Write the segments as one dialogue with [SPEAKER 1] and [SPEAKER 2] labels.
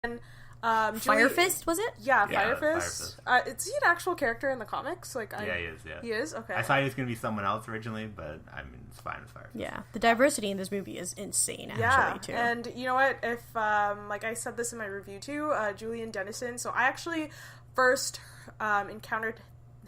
[SPEAKER 1] And
[SPEAKER 2] Fire Fist, was it?
[SPEAKER 1] Yeah, Fire Fist. Is he an actual character in the comics?
[SPEAKER 3] He is, yeah.
[SPEAKER 1] He is? Okay.
[SPEAKER 3] I thought he was going to be someone else originally, but, I mean, it's fine with Fire Fist.
[SPEAKER 2] Yeah, the diversity in this movie is insane, actually, too.
[SPEAKER 1] And you know what? If, like I said this in my review, too, Julian Dennison, so I actually first encountered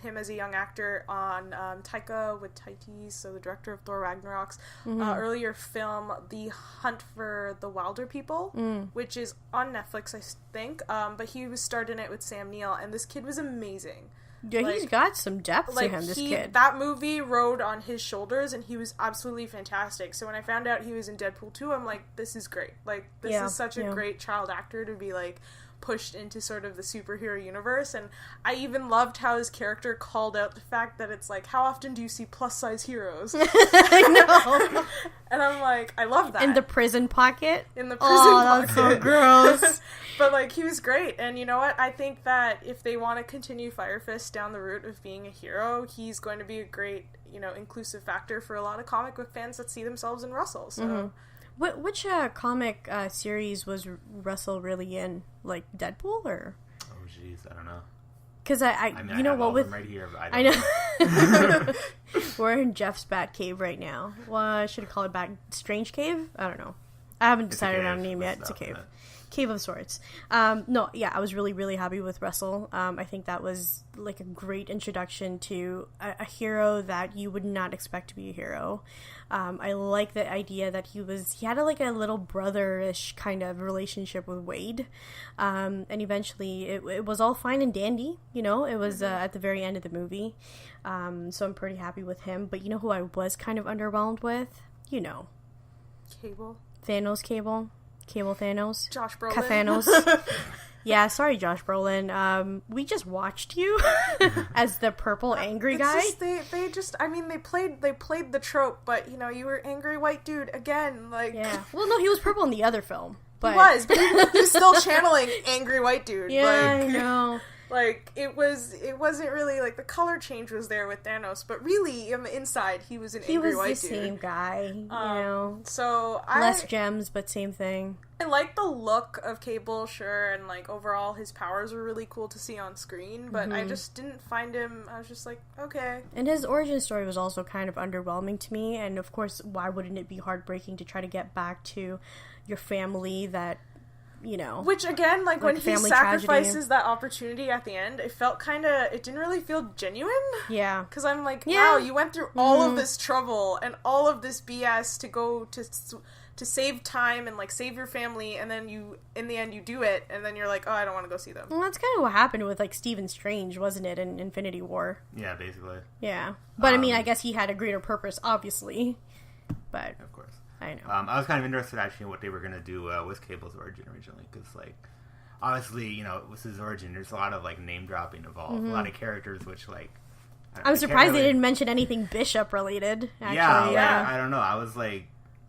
[SPEAKER 1] him as a young actor on Taika Waititi, so the director of Thor Ragnarok's earlier film, The Hunt for the Wilder People, which is on Netflix, I think, but he was starred in it with Sam Neill, and this kid was amazing.
[SPEAKER 2] Yeah, he's got some depth to him, this kid.
[SPEAKER 1] That movie rode on his shoulders, and he was absolutely fantastic. So when I found out he was in Deadpool 2, I'm like, this is great. Like, this is such a great child actor to be, like, pushed into sort of the superhero universe. And I even loved how his character called out the fact that it's like, how often do you see plus-size heroes?
[SPEAKER 2] I know.
[SPEAKER 1] And I'm like, I love that.
[SPEAKER 2] In the prison pocket?
[SPEAKER 1] In the prison pocket.
[SPEAKER 2] That's so gross.
[SPEAKER 1] But, like, he was great. And you know what? I think that if they want to continue Fire Fist down the route of being a hero, he's going to be a great, you know, inclusive factor for a lot of comic book fans that see themselves in Russell. So...
[SPEAKER 2] Which comic series was Russell really in? Like, Deadpool, or?
[SPEAKER 3] Oh, jeez, I don't know.
[SPEAKER 2] Because I
[SPEAKER 3] mean,
[SPEAKER 2] you know what, with...
[SPEAKER 3] right here, but
[SPEAKER 2] I know. We're in Jeff's Bat Cave right now. Well, should I call it Strange Cave? I don't know. I haven't decided on a name yet. It's a cave. Cave of sorts. No, yeah, I was really, really happy with Russell. I think that was, like, a great introduction to a hero that you would not expect to be a hero. I like the idea that he had a little brother-ish kind of relationship with Wade. And eventually it was all fine and dandy, you know? It was at the very end of the movie. So I'm pretty happy with him. But you know who I was kind of underwhelmed with? You know.
[SPEAKER 1] Cable.
[SPEAKER 2] Cable Thanos.
[SPEAKER 1] Josh Brolin.
[SPEAKER 2] Thanos. Yeah, sorry, Josh Brolin. We just watched you as the purple angry guy.
[SPEAKER 1] They played the trope, but, you know, you were angry white dude again, like...
[SPEAKER 2] Yeah. Well, no, he was purple in the other film. But...
[SPEAKER 1] He was, but he was still channeling angry white dude.
[SPEAKER 2] Yeah,
[SPEAKER 1] like,
[SPEAKER 2] I know.
[SPEAKER 1] Like, it wasn't really, like, the color change was there with Thanos, but really, on the inside, he was an angry white dude.
[SPEAKER 2] He was the same guy, you know.
[SPEAKER 1] So,
[SPEAKER 2] less gems, but same thing.
[SPEAKER 1] I like the look of Cable, sure, and, like, overall, his powers were really cool to see on screen, but I just didn't find him, I was just like, okay.
[SPEAKER 2] And his origin story was also kind of underwhelming to me, and of course, why wouldn't it be heartbreaking to try to get back to your family that... You know,
[SPEAKER 1] which again, like when he sacrifices that opportunity at the end, it didn't really feel genuine.
[SPEAKER 2] Yeah,
[SPEAKER 1] because I'm like, wow, you went through all of this trouble and all of this BS to go to save time and like save your family, and then in the end you do it, and then you're like, oh, I don't want to go see them.
[SPEAKER 2] Well, that's kind of what happened with like Stephen Strange, wasn't it, in Infinity War?
[SPEAKER 3] Yeah, basically.
[SPEAKER 2] Yeah, but I mean, I guess he had a greater purpose, obviously. But
[SPEAKER 3] of course.
[SPEAKER 2] I know.
[SPEAKER 3] I was kind of interested, actually, in what they were going to do with Cable's origin originally, because, like, obviously, you know, with his origin, there's a lot of, like, name-dropping involved, a lot of characters, which, like...
[SPEAKER 2] I'm surprised they didn't mention anything Bishop-related, actually.
[SPEAKER 3] Yeah, I don't know, I was, like...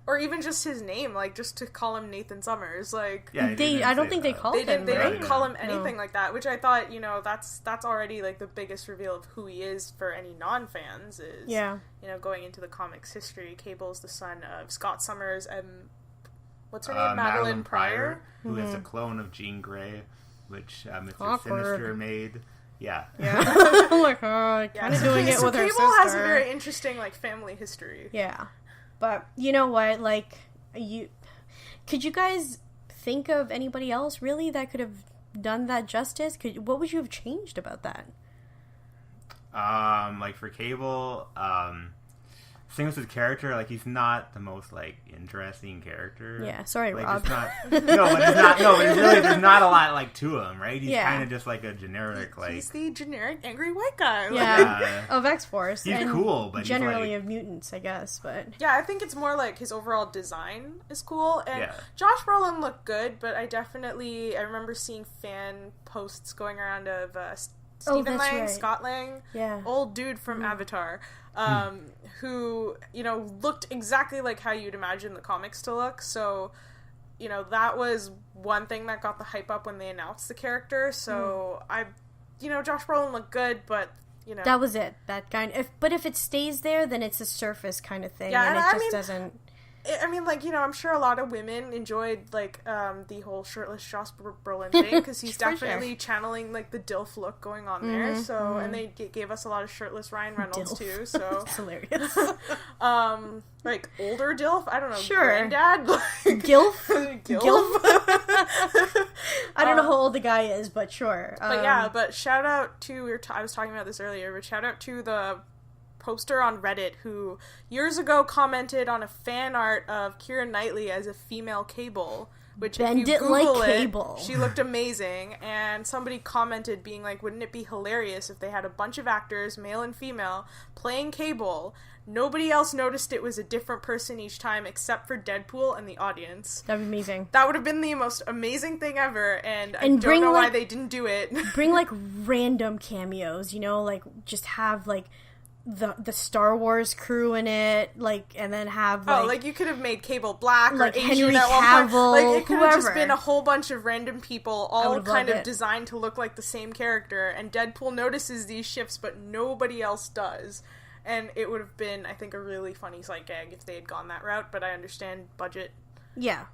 [SPEAKER 1] Or even just his name, like, just to call him Nathan Summers, like...
[SPEAKER 2] Yeah, I don't think they called him,
[SPEAKER 1] They didn't call him anything like that, which I thought, you know, that's already, like, the biggest reveal of who he is for any non-fans, is, you know, going into the comics history. Cable's the son of Scott Summers and... What's her name? Madeline Pryor?
[SPEAKER 3] Who is a clone of Jean Grey, which Mr. Sinister made... Yeah.
[SPEAKER 2] I'm like, kind of doing it with her sister.
[SPEAKER 1] Cable has a very interesting, like, family history.
[SPEAKER 2] Yeah. But, you know what, like, could you guys think of anybody else, really, that could have done that justice? What would you have changed about that?
[SPEAKER 3] Like, for Cable, same with his character, like, he's not the most, like, interesting character.
[SPEAKER 2] Yeah, sorry,
[SPEAKER 3] like,
[SPEAKER 2] Rob.
[SPEAKER 3] But there's not a lot, like, to him, right? He's kind of just, like, a generic, like...
[SPEAKER 1] He's the generic angry white guy.
[SPEAKER 2] Yeah, of X-Force.
[SPEAKER 3] He's cool, but
[SPEAKER 2] generally
[SPEAKER 3] he's, like...
[SPEAKER 2] of mutants, I guess, but...
[SPEAKER 1] Yeah, I think it's more, like, his overall design is cool, and Josh Brolin looked good, but I remember seeing fan posts going around of, Stephen Lang, right. Scott Lang, old dude from Avatar, who, you know, looked exactly like how you'd imagine the comics to look, so, you know, that was one thing that got the hype up when they announced the character, so Josh Brolin looked good, but, you know.
[SPEAKER 2] That was it, that kind of, but if it stays there, then it's a surface kind of thing, and it just doesn't...
[SPEAKER 1] I mean, like, you know, I'm sure a lot of women enjoyed, like, the whole shirtless Josh Brolin thing, because he's definitely channeling, like, the DILF look going on there, so, and they gave us a lot of shirtless Ryan Reynolds, too, so.
[SPEAKER 2] It's hilarious.
[SPEAKER 1] Like, older DILF? I don't know,
[SPEAKER 2] sure.
[SPEAKER 1] Granddad? Like,
[SPEAKER 2] Gilf? I don't know how old the guy is, but sure.
[SPEAKER 1] But yeah, but shout out to, I was talking about this earlier, but shout out to the poster on Reddit who years ago commented on a fan art of Keira Knightley as a female Cable, which
[SPEAKER 2] Bend
[SPEAKER 1] if you
[SPEAKER 2] it
[SPEAKER 1] Google
[SPEAKER 2] like
[SPEAKER 1] it,
[SPEAKER 2] Cable.
[SPEAKER 1] she looked amazing, and somebody commented being like, wouldn't it be hilarious if they had a bunch of actors, male and female, playing Cable? Nobody else noticed it was a different person each time except for Deadpool and the audience.
[SPEAKER 2] That'd be amazing.
[SPEAKER 1] That would have been the most amazing thing ever, and I don't know why they didn't do it.
[SPEAKER 2] Bring, like, random cameos, you know? Like, just have, like, the Star Wars crew in it, like, and then have, like...
[SPEAKER 1] Oh, like, you could have made Cable black,
[SPEAKER 2] like,
[SPEAKER 1] or Asian
[SPEAKER 2] Henry
[SPEAKER 1] at one point.
[SPEAKER 2] Cavill,
[SPEAKER 1] Like, it could have just
[SPEAKER 2] whoever.
[SPEAKER 1] been a whole bunch of random people, all kind of
[SPEAKER 2] it.
[SPEAKER 1] designed to look like the same character, and Deadpool notices these shifts, but nobody else does. And it would have been, I think, a really funny sight gag if they had gone that route, but I understand budget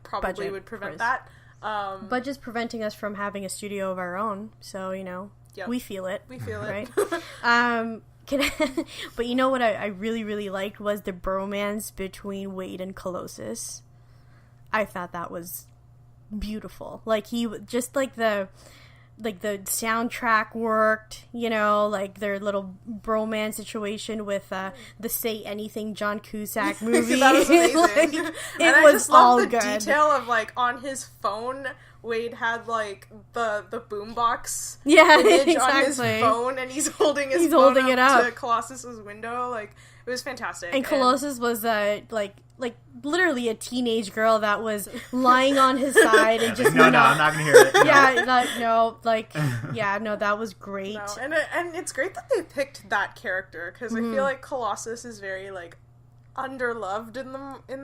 [SPEAKER 1] probably would prevent that.
[SPEAKER 2] Budget's preventing us from having a studio of our own, so, you know, we feel it.
[SPEAKER 1] We feel it.
[SPEAKER 2] Right? But you know what I really, really liked was the bromance between Wade and Colossus. I thought that was beautiful. Like, just like the soundtrack worked, you know, like their little bromance situation with the Say Anything John Cusack movie.
[SPEAKER 1] That was amazing.
[SPEAKER 2] Like,
[SPEAKER 1] and I just love the detail of, like, on his phone, Wade had, like, the boombox image on his phone, and he's holding his phone up to Colossus's window. Like, it was fantastic.
[SPEAKER 2] And Colossus was, like literally a teenage girl that was lying on his side and just...
[SPEAKER 3] No, I'm not gonna hear it.
[SPEAKER 2] That was great.
[SPEAKER 1] No, and it's great that they picked that character, because I feel like Colossus is very, like, underloved in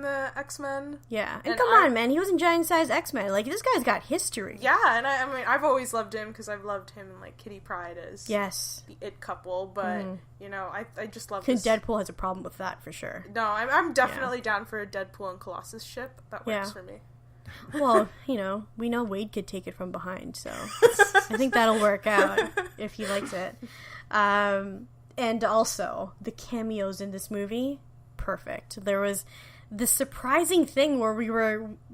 [SPEAKER 1] the X-Men.
[SPEAKER 2] Yeah, and come on, man, he was in Giant Size X-Men. Like, this guy's got history.
[SPEAKER 1] Yeah, and I mean, I've always loved him because I've loved him in, like, Kitty Pryde as the It couple, but you know, I just love this.
[SPEAKER 2] Deadpool has a problem with that for sure.
[SPEAKER 1] No, I'm definitely down for a Deadpool and Colossus ship. That works for me.
[SPEAKER 2] Well, you know, we know Wade could take it from behind, so I think that'll work out if he likes it. And also, the cameos in this movie, perfect. There was this surprising thing where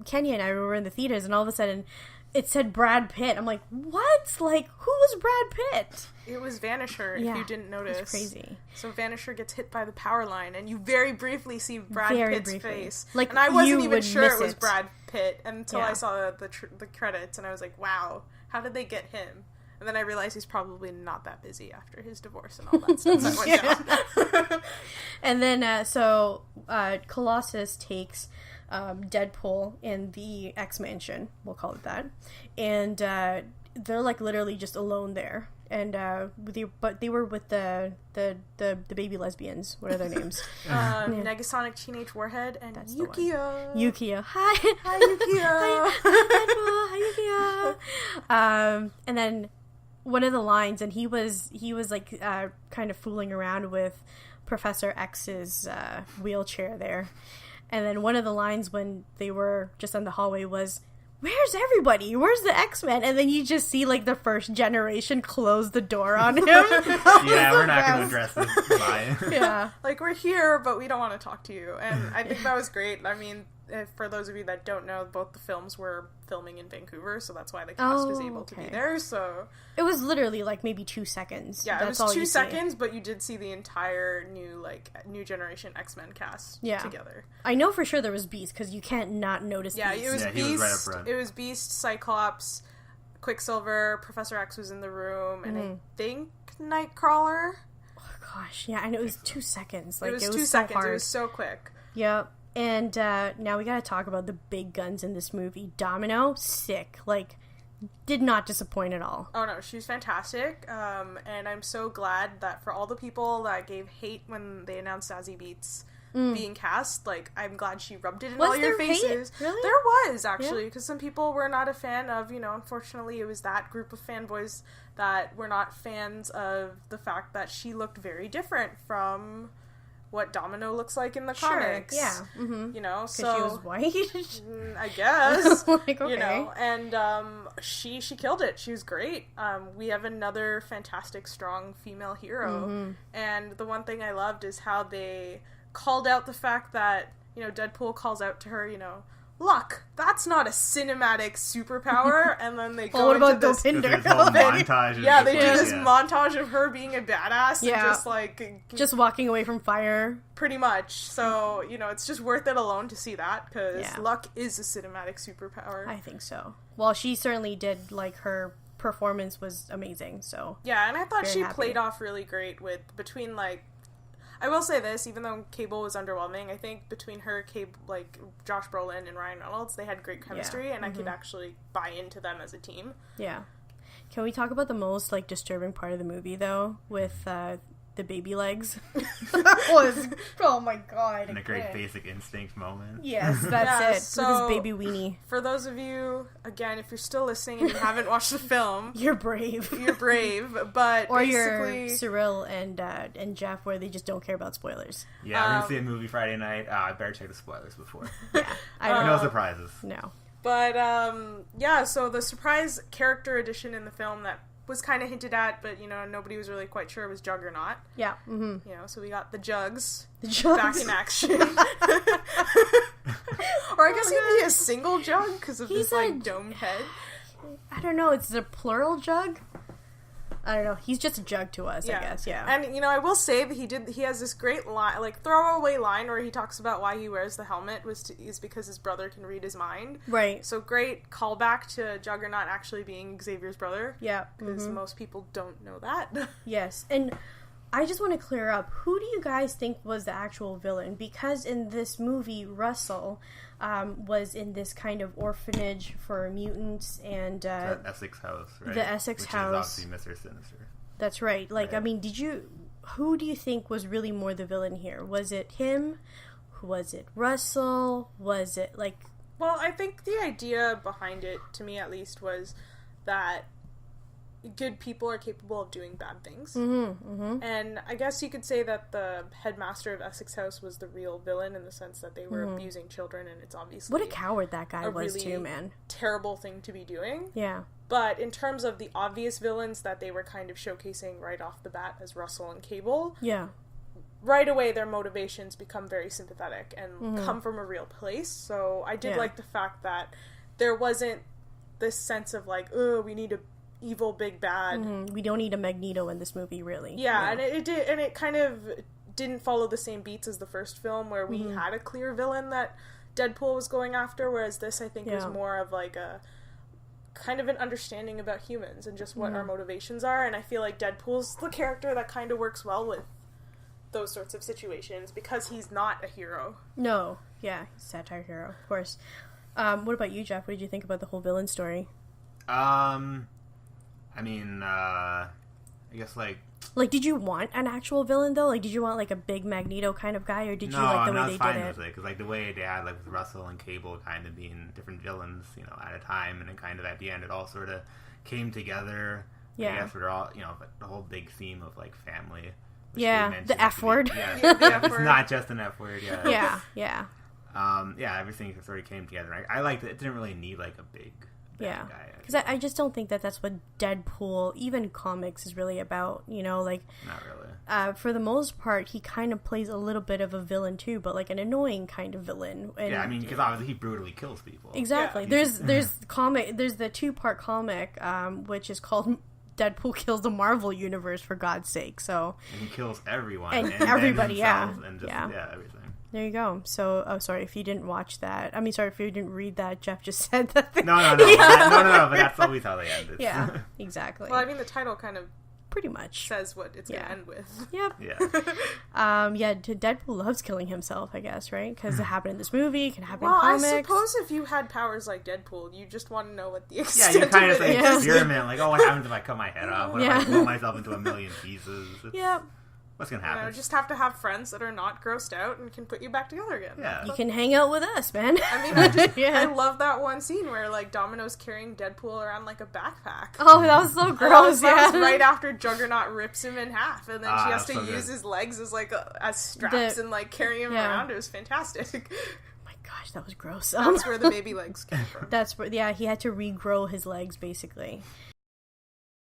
[SPEAKER 2] Canya and I were in the theaters, and all of a sudden it said Brad Pitt. I'm like, what? Like, who was Brad Pitt?
[SPEAKER 1] It was Vanisher, if you didn't notice.
[SPEAKER 2] It's crazy.
[SPEAKER 1] So Vanisher gets hit by the power line, and you very briefly see Brad Pitt's face.
[SPEAKER 2] Like,
[SPEAKER 1] and I wasn't even sure it was Brad Pitt until I saw the credits, and I was like, wow, how did they get him? And then I realized he's probably not that busy after his divorce and all that stuff that went down.
[SPEAKER 2] And then, Colossus takes Deadpool in the X-Mansion, we'll call it that, and they're, like, literally just alone there. And they were with the baby lesbians. What are their names?
[SPEAKER 1] Negasonic Teenage Warhead and Yukio.
[SPEAKER 2] Yukio. Hi
[SPEAKER 1] Yukio.
[SPEAKER 2] Hi, Yukio. And then one of the lines, and he was like kind of fooling around with Professor X's wheelchair there. And then one of the lines when they were just on the hallway was, "Where's everybody? Where's the X-Men?" And then you just see, like, the first generation close the door on him.
[SPEAKER 3] Yeah, we're not going to address this. Bye.
[SPEAKER 2] Yeah.
[SPEAKER 1] Like, we're here, but we don't want to talk to you. And I think that was great. I mean, for those of you that don't know, both the films were filming in Vancouver, so that's why the cast was able to be there. So
[SPEAKER 2] it was literally, like, maybe 2 seconds.
[SPEAKER 1] Yeah, it was 2 seconds, but you did see the entire new generation X-Men cast together.
[SPEAKER 2] I know for sure there was Beast, because you can't not notice Beast.
[SPEAKER 1] It was Beast.
[SPEAKER 3] He was right up front.
[SPEAKER 1] It was Beast, Cyclops, Quicksilver, Professor X was in the room, and I think Nightcrawler.
[SPEAKER 2] Oh gosh, yeah, and it was 2 seconds. Like,
[SPEAKER 1] it was 2
[SPEAKER 2] so
[SPEAKER 1] seconds.
[SPEAKER 2] hard.
[SPEAKER 1] It was so quick.
[SPEAKER 2] Yep. And now we gotta talk about the big guns in this movie. Domino, sick. Like, did not disappoint at all.
[SPEAKER 1] Oh no, she was fantastic. And I'm so glad that for all the people that gave hate when they announced Zazie Beetz being cast, like, I'm glad she rubbed it in all your faces.
[SPEAKER 2] Hate? Really?
[SPEAKER 1] There was, actually, because some people were not a fan of, you know, unfortunately it was that group of fanboys that were not fans of the fact that she looked very different from what Domino looks like in the comics.
[SPEAKER 2] Yeah. Mm-hmm.
[SPEAKER 1] You know,
[SPEAKER 2] so she was white.
[SPEAKER 1] I guess.
[SPEAKER 2] Like, okay.
[SPEAKER 1] You know, and she killed it. She was great. We have another fantastic, strong female hero, and the one thing I loved is how they called out the fact that, you know, Deadpool calls out to her, you know, luck, that's not a cinematic superpower, and then they go
[SPEAKER 2] what about
[SPEAKER 1] into this
[SPEAKER 2] Dopinder?
[SPEAKER 3] Montage.
[SPEAKER 1] Yeah, they do this montage of her being a badass and just like
[SPEAKER 2] just walking away from fire,
[SPEAKER 1] pretty much. So, you know, it's just worth it alone to see that, because luck is a cinematic superpower.
[SPEAKER 2] I think so. Well, she certainly did. Like, her performance was amazing, so
[SPEAKER 1] yeah, and I thought she played off really great with, between, like, I will say this, even though Cable was underwhelming, I think between her, like, Josh Brolin and Ryan Reynolds, they had great chemistry, and I could actually buy into them as a team.
[SPEAKER 2] Yeah. Can we talk about the most, like, disturbing part of the movie, though, with the baby legs? That was, oh my god.
[SPEAKER 3] And a great Basic Instinct moment.
[SPEAKER 2] Yes, that's it.
[SPEAKER 1] So,
[SPEAKER 2] with his baby weenie.
[SPEAKER 1] For those of you, again, if you're still listening and you haven't watched the film,
[SPEAKER 2] you're brave.
[SPEAKER 1] You're brave, but
[SPEAKER 2] or
[SPEAKER 1] basically...
[SPEAKER 2] you're Cyril and Geoff, where they just don't care about spoilers.
[SPEAKER 3] Yeah, we're gonna see a movie Friday night. I better check the spoilers before.
[SPEAKER 2] Yeah,
[SPEAKER 3] no surprises.
[SPEAKER 2] No.
[SPEAKER 1] But, yeah, so the surprise character addition in the film that was kind of hinted at, but, you know, nobody was really quite sure, was Juggernaut.
[SPEAKER 2] Yeah. Mm-hmm.
[SPEAKER 1] You know, so we got the Jugs.
[SPEAKER 2] Jugs.
[SPEAKER 1] Back in action. Or I guess he'd be a single Jug, because of his, like, domed head.
[SPEAKER 2] I don't know, it's a plural Jug? I don't know. He's just a jug to us, I guess. Yeah.
[SPEAKER 1] And, you know, I will say that he has this great line, like, throwaway line where he talks about why he wears the helmet is because his brother can read his mind.
[SPEAKER 2] Right.
[SPEAKER 1] So great callback to Juggernaut actually being Xavier's brother. Yeah. Because most people don't know that.
[SPEAKER 2] Yes. And I just want to clear up, who do you guys think was the actual villain? Because in this movie, Russell was in this kind of orphanage for mutants, and
[SPEAKER 3] the Essex house, right?
[SPEAKER 2] The Essex house.
[SPEAKER 3] Which is obviously Mr. Sinister.
[SPEAKER 2] That's right. Like, I mean, who do you think was really more the villain here? Was it him? Was it Russell? Was it, like...
[SPEAKER 1] Well, I think the idea behind it, to me at least, was that good people are capable of doing bad things. And I guess you could say that the headmaster of Essex House was the real villain, in the sense that they were abusing children, and it's obviously...
[SPEAKER 2] What a coward that guy was,
[SPEAKER 1] really
[SPEAKER 2] too, man.
[SPEAKER 1] Terrible thing to be doing.
[SPEAKER 2] Yeah.
[SPEAKER 1] But in terms of the obvious villains that they were kind of showcasing right off the bat as Russell and Cable...
[SPEAKER 2] Yeah.
[SPEAKER 1] Right away, their motivations become very sympathetic and come from a real place. So I did like the fact that there wasn't this sense of, like, oh, we need a evil big bad.
[SPEAKER 2] We don't need a Magneto in this movie, really.
[SPEAKER 1] Yeah, and it kind of didn't follow the same beats as the first film, where we had a clear villain that Deadpool was going after, whereas this, I think, was more of like a kind of an understanding about humans and just what our motivations are. And I feel like Deadpool's the character that kind of works well with those sorts of situations, because he's not a hero.
[SPEAKER 2] No, yeah, he's a satire hero, of course. What about you, Geoff? What did you think about the whole villain story?
[SPEAKER 3] I mean, I guess, like,
[SPEAKER 2] did you want an actual villain, though? Like, did you want, like, a big Magneto kind of guy, or did you like the way they did it? No, I was fine with it,
[SPEAKER 3] because, like, the way they had, like, with Russell and Cable kind of being different villains, you know, at a time, and then kind of at the end it all sort of came together.
[SPEAKER 2] Yeah.
[SPEAKER 3] I guess we're all, you know, the whole big theme of, like, family.
[SPEAKER 2] Yeah, the F word.
[SPEAKER 3] It's not just an F word,
[SPEAKER 2] yeah.
[SPEAKER 3] Yeah, everything sort of came together. I liked it. It didn't really need, like, a big...
[SPEAKER 2] Yeah, because I just don't think that's what Deadpool, even comics, is really about, you know, like...
[SPEAKER 3] Not really.
[SPEAKER 2] For the most part, he kind of plays a little bit of a villain, too, but, like, an annoying kind of villain. And,
[SPEAKER 3] yeah, I mean, because obviously he brutally kills people.
[SPEAKER 2] Exactly. Yeah. There's the 2-part comic, which is called Deadpool Kills the Marvel Universe, for God's sake, so...
[SPEAKER 3] And he kills everyone.
[SPEAKER 2] And everybody,
[SPEAKER 3] and just, everything.
[SPEAKER 2] There you go. So, sorry if you didn't watch that. I mean, sorry if you didn't read that. Geoff just said that.
[SPEAKER 3] No, but that's always how they end.
[SPEAKER 2] Yeah, exactly.
[SPEAKER 1] Well, I mean, the title kind of
[SPEAKER 2] pretty much
[SPEAKER 1] says what it's going to end with.
[SPEAKER 2] Yep.
[SPEAKER 3] Yeah.
[SPEAKER 2] Deadpool loves killing himself, I guess, right? Because it happened in this movie, it can happen in
[SPEAKER 1] Well,
[SPEAKER 2] comics.
[SPEAKER 1] I suppose if you had powers like Deadpool, you just want to know what the extent of it is.
[SPEAKER 3] Yeah, you kind of experiment, like, oh, what happens if I cut my head off? What if I blow myself into a million pieces?
[SPEAKER 2] Yep.
[SPEAKER 3] what's gonna happen?
[SPEAKER 1] Just have to have friends that are not grossed out and can put you back together again.
[SPEAKER 2] Yeah. You can hang out with us, man.
[SPEAKER 1] I mean, I love that one scene where, like, Domino's carrying Deadpool around, like, a backpack.
[SPEAKER 2] Oh, that was so gross,
[SPEAKER 1] that was right after Juggernaut rips him in half, and then she has to use his legs as, like, as straps and, like, carry him around. It was fantastic.
[SPEAKER 2] Gosh, that was gross.
[SPEAKER 1] That's where the baby legs came from.
[SPEAKER 2] That's where, he had to regrow his legs, basically.